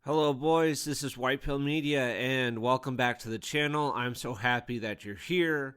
Hello, boys. This is White Pill Media, and welcome back to the channel. I'm so happy that you're here.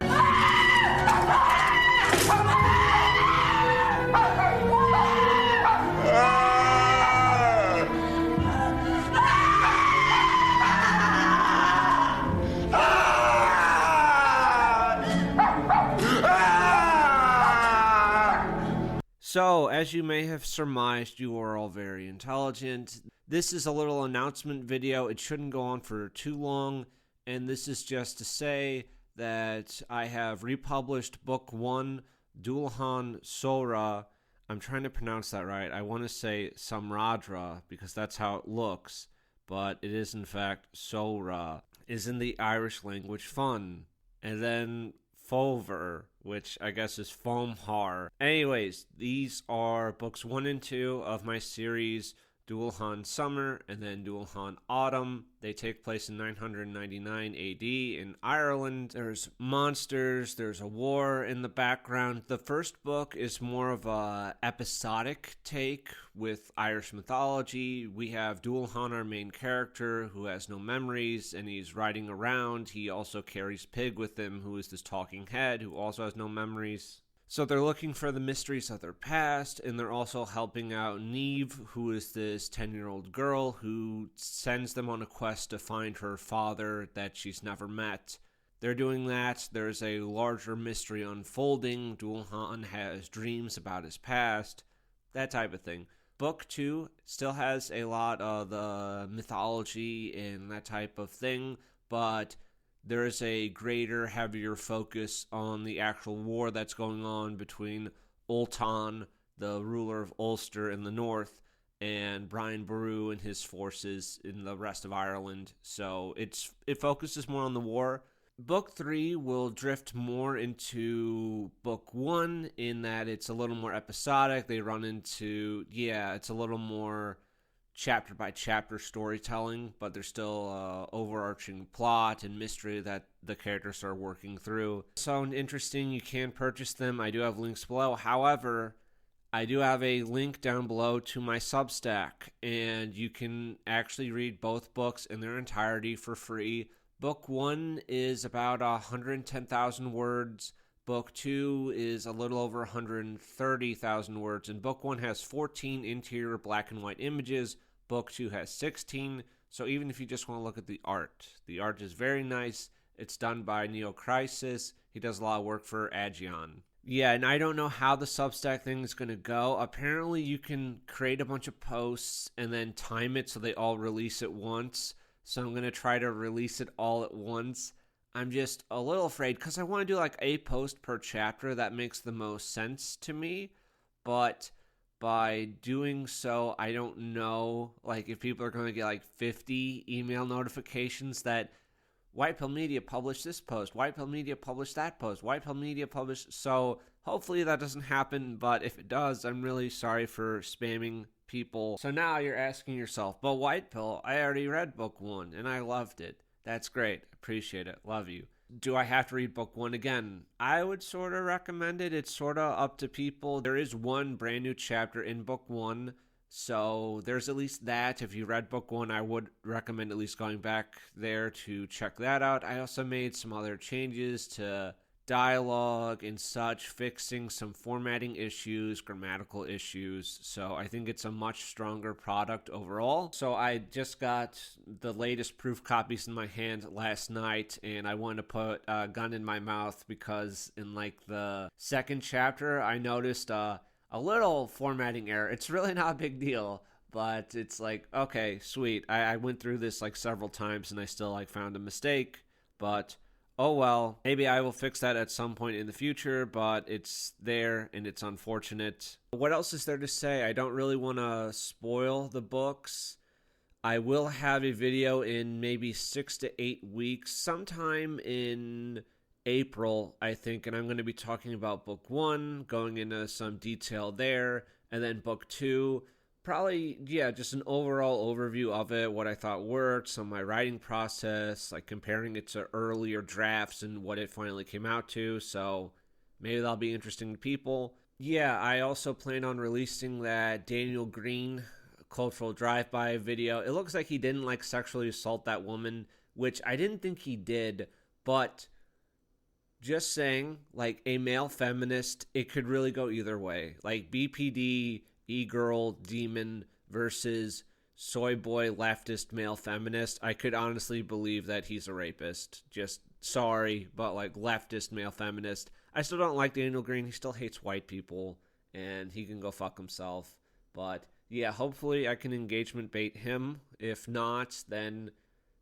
So, as you may have surmised, you are all very intelligent. This is a little announcement video. It shouldn't go on for too long, and this is just to say that I have republished Book 1, Dulhan Sora. I'm trying to pronounce that right. I want to say Samradra because that's how it looks, but it is in fact Sora. Is in the Irish language fun. And then Fulver, which I guess is Fomhar. Anyways, these are books 1 and 2 of my series Dulhan Summer and then Dulhan Autumn. They take place in 999 AD in Ireland. There's monsters, there's a war in the background. The first book is more of a episodic take with Irish mythology. We have Dulhan, our main character, who has no memories and he's riding around. He also carries Pig with him, who is this talking head who also has no memories. So they're looking for the mysteries of their past, and they're also helping out Neve, who is this 10-year-old girl who sends them on a quest to find her father that she's never met. They're doing that. There's a larger mystery unfolding. Dulhan has dreams about his past, that type of thing. Book 2 still has a lot of the mythology and that type of thing, but there is a greater, heavier focus on the actual war that's going on between Ultan, the ruler of Ulster in the north, and Brian Boru and his forces in the rest of Ireland. So it focuses more on the war. Book 3 will drift more into Book 1 in that it's a little more episodic. They run into, it's a little more chapter by chapter storytelling, but there's still overarching plot and mystery that the characters are working through. Sound interesting, you can purchase them. I do have links below. However, I do have a link down below to my Substack, and you can actually read both books in their entirety for free. Book 1 is about 110,000 words. Book 2 is a little over 130,000 words, and Book 1 has 14 interior black and white images. Book 2 has 16, so even if you just want to look at the art is very nice. It's done by Neo Crisis. He does a lot of work for Agion. Yeah, and I don't know how the Substack thing is going to go. Apparently, you can create a bunch of posts and then time it so they all release at once. So I'm going to try to release it all at once. I'm just a little afraid because I want to do like a post per chapter. That makes the most sense to me, but by doing so, I don't know like if people are going to get like 50 email notifications that White Pill Media published this post, White Pill Media published that post, White Pill Media published. So hopefully that doesn't happen, but if it does, I'm really sorry for spamming people. So now you're asking yourself, but White Pill, I already read Book 1 and I loved it. That's great. Appreciate it. Love you. Do I have to read Book 1 again? I would sort of recommend it. It's sort of up to people. There is one brand new chapter in Book 1, so there's at least that. If you read Book 1, I would recommend at least going back there to check that out. I also made some other changes to dialogue and such, fixing some formatting issues, grammatical issues. So I think it's a much stronger product overall. So I just got the latest proof copies in my hand last night, and I wanted to put a gun in my mouth because in like the second chapter, I noticed a little formatting error. It's really not a big deal, but it's like, okay, sweet. I went through this like several times and I still like found a mistake, but oh well, maybe I will fix that at some point in the future, but it's there and it's unfortunate. What else is there to say? I don't really want to spoil the books. I will have a video in maybe 6 to 8 weeks, sometime in April, I think, and I'm going to be talking about Book 1, going into some detail there, and then Book 2. Probably, just an overall overview of it, what I thought worked, some of my writing process, like comparing it to earlier drafts and what it finally came out to, so maybe that'll be interesting to people. I also plan on releasing that Daniel Green cultural drive-by video. It looks like he didn't like sexually assault that woman, which I didn't think he did, but just saying, like, a male feminist, it could really go either way. Like, BPD, e-girl, demon versus soy boy leftist male feminist. I could honestly believe that he's a rapist. Just sorry, but like leftist male feminist. I still don't like Daniel Green. He still hates white people, and he can go fuck himself. But yeah, hopefully I can engagement bait him. If not, then,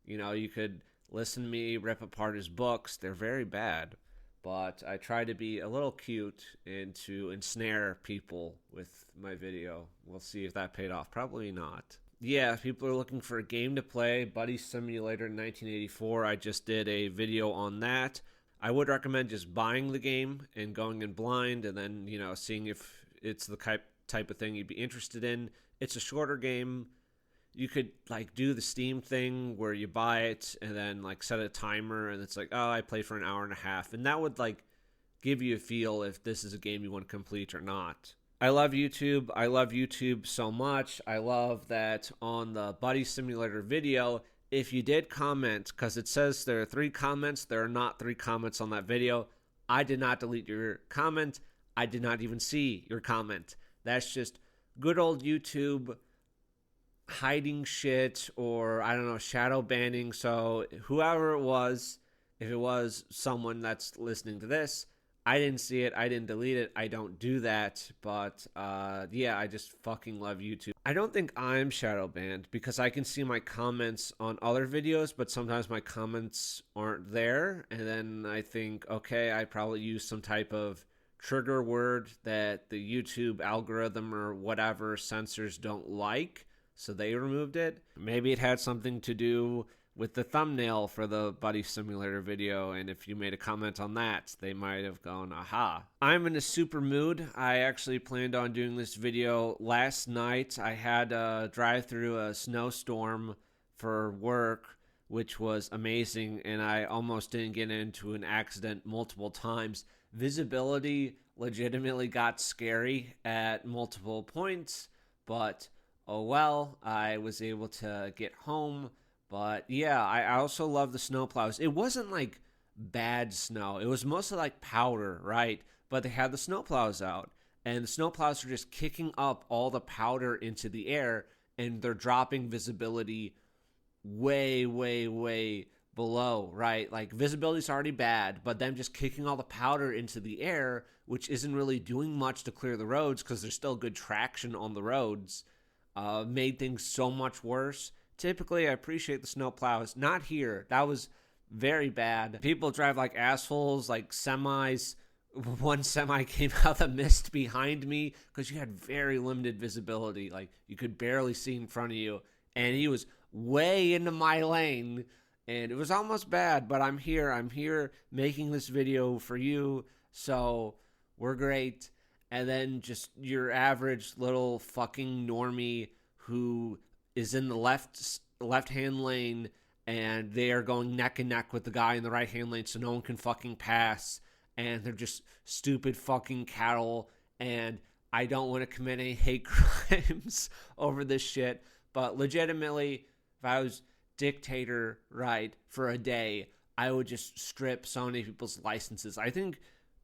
you know, you could listen to me rip apart his books. They're very bad. But I try to be a little cute and to ensnare people with my video. We'll see if that paid off. Probably not. Yeah, if people are looking for a game to play, Buddy Simulator 1984, I just did a video on that. I would recommend just buying the game and going in blind and then, you know, seeing if it's the type of thing you'd be interested in. It's a shorter game. You could, like, do the Steam thing where you buy it and then, like, set a timer and it's like, oh, I played for an hour and a half. And that would, like, give you a feel if this is a game you want to complete or not. I love YouTube. I love YouTube so much. I love that on the Buddy Simulator video, if you did comment, because it says there are 3 comments, there are not 3 comments on that video. I did not delete your comment. I did not even see your comment. That's just good old YouTube hiding shit, or I don't know, shadow banning. So whoever it was, if it was someone that's listening to this, I didn't see it, I didn't delete it, I don't do that. But yeah, I just fucking love YouTube. I don't think I'm shadow banned because I can see my comments on other videos, but sometimes my comments aren't there, and then I think, okay, I probably use some type of trigger word that the YouTube algorithm or whatever censors don't like, so they removed it. Maybe it had something to do with the thumbnail for the Buddy Simulator video, and if you made a comment on that, they might have gone, aha. I'm in a super mood. I actually planned on doing this video last night. I had to drive through a snowstorm for work, which was amazing, and I almost didn't get into an accident multiple times. Visibility legitimately got scary at multiple points, but oh well, I was able to get home. But yeah, I also love the snowplows. It wasn't like bad snow. It was mostly like powder, right? But they had the snowplows out, and the snowplows are just kicking up all the powder into the air, and they're dropping visibility way, way, way below, right? Like, visibility's already bad, but them just kicking all the powder into the air, which isn't really doing much to clear the roads because there's still good traction on the roads, made things so much worse. Typically, I appreciate the snow plows. Not here. That was very bad. People drive like assholes, like semis. One semi came out of the mist behind me because you had very limited visibility. Like, you could barely see in front of you. And he was way into my lane. And it was almost bad, but I'm here. I'm here making this video for you. So we're great. And then just your average little fucking normie who is in the left-hand lane, and they are going neck and neck with the guy in the right-hand lane so no one can fucking pass, and they're just stupid fucking cattle, and I don't want to commit any hate crimes over this shit, but legitimately, if I was dictator, right, for a day, I would just strip so many people's licenses. I think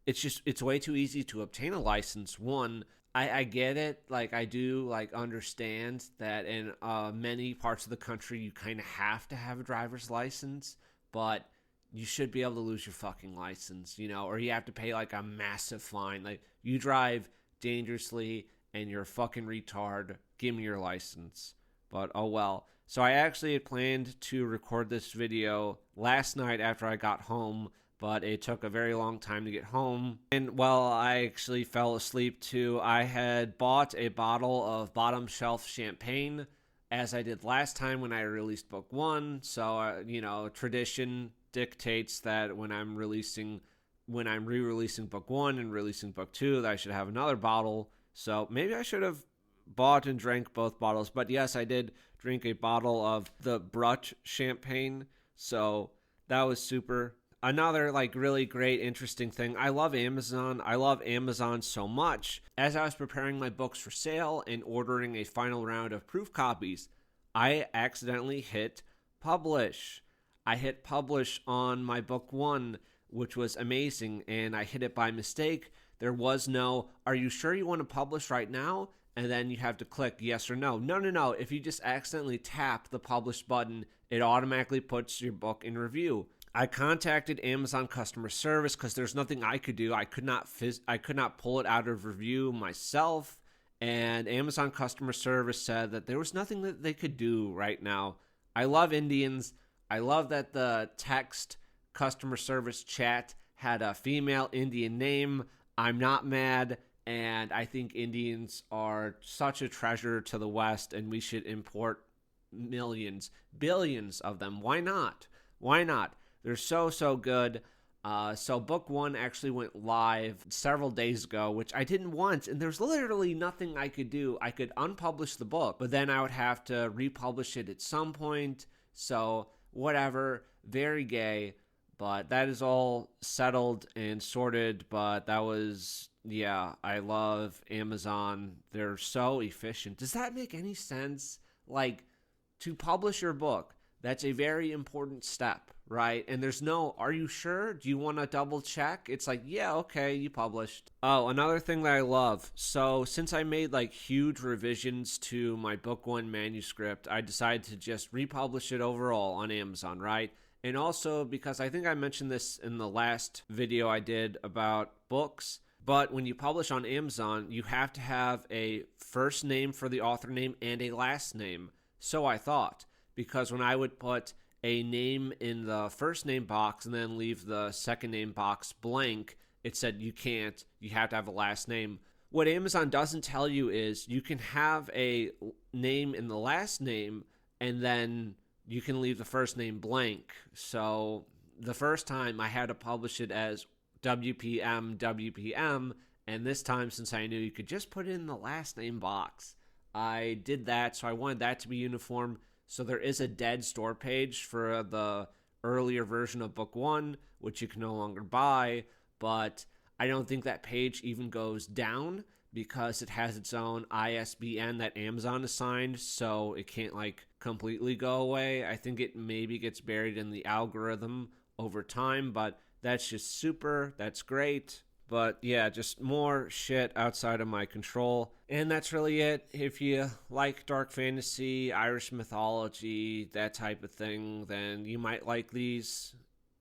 it's way too easy to obtain a license. One, I get it. Like, I do, like, understand that in many parts of the country, you kind of have to have a driver's license, but you should be able to lose your fucking license, you know, or you have to pay, like, a massive fine. Like, you drive dangerously and you're a fucking retard. Give me your license. But, oh well. So I actually had planned to record this video last night after I got home, but it took a very long time to get home. And while I actually fell asleep too, I had bought a bottle of bottom shelf champagne, as I did last time when I released book 1. So, you know, tradition dictates that when I'm re-releasing book 1 and releasing book 2, that I should have another bottle. So maybe I should have bought and drank both bottles. But yes, I did drink a bottle of the Brut champagne. So that was super. Another like really great interesting thing, I love Amazon. I love Amazon so much. As I was preparing my books for sale and ordering a final round of proof copies, I accidentally hit publish. I hit publish on my book 1, which was amazing, and I hit it by mistake. There was no, are you sure you want to publish right now? And then you have to click yes or no. No. If you just accidentally tap the publish button, it automatically puts your book in review. I contacted Amazon customer service because there's nothing I could do. I could not pull it out of review myself. And Amazon customer service said that there was nothing that they could do right now. I love Indians. I love that the text customer service chat had a female Indian name. I'm not mad. And I think Indians are such a treasure to the West, and we should import millions, billions of them. Why not? Why not? They're so good. So book 1 actually went live several days ago, which I didn't want, and there's literally nothing I could do. I could unpublish the book, but then I would have to republish it at some point. So whatever, very gay, but that is all settled and sorted. But that was, yeah, I love Amazon. They're so efficient. Does that make any sense? Like, to publish your book, that's a very important step, right? And there's no, are you sure? Do you want to double check? It's like, yeah, okay, you published. Oh, another thing that I love. So since I made like huge revisions to my book 1 manuscript, I decided to just republish it overall on Amazon, right? And also because I think I mentioned this in the last video I did about books, but when you publish on Amazon, you have to have a first name for the author name and a last name. So I thought. Because when I would put a name in the first name box and then leave the second name box blank, it said you can't, you have to have a last name. What Amazon doesn't tell you is you can have a name in the last name and then you can leave the first name blank. So the first time I had to publish it as WPM, and this time, since I knew you could just put it in the last name box, I did that. So I wanted that to be uniform. So there is a dead store page for the earlier version of book 1, which you can no longer buy, but I don't think that page even goes down because it has its own ISBN that Amazon assigned, so it can't like completely go away. I think it maybe gets buried in the algorithm over time, but that's just super. That's great. But yeah, just more shit outside of my control. And that's really it. If you like dark fantasy, Irish mythology, that type of thing, then you might like these.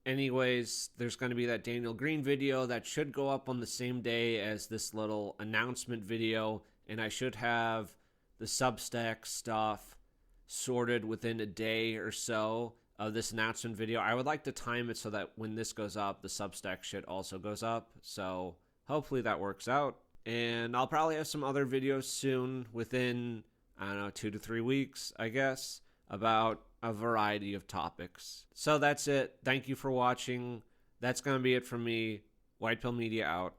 Anyways, there's going to be that Daniel Green video that should go up on the same day as this little announcement video. And I should have the Substack stuff sorted within a day or so of this announcement video. I would like to time it so that when this goes up, the Substack shit also goes up. So hopefully that works out. And I'll probably have some other videos soon within, I don't know, 2 to 3 weeks, I guess, about a variety of topics. So that's it. Thank you for watching. That's going to be it from me. White Pill Media out.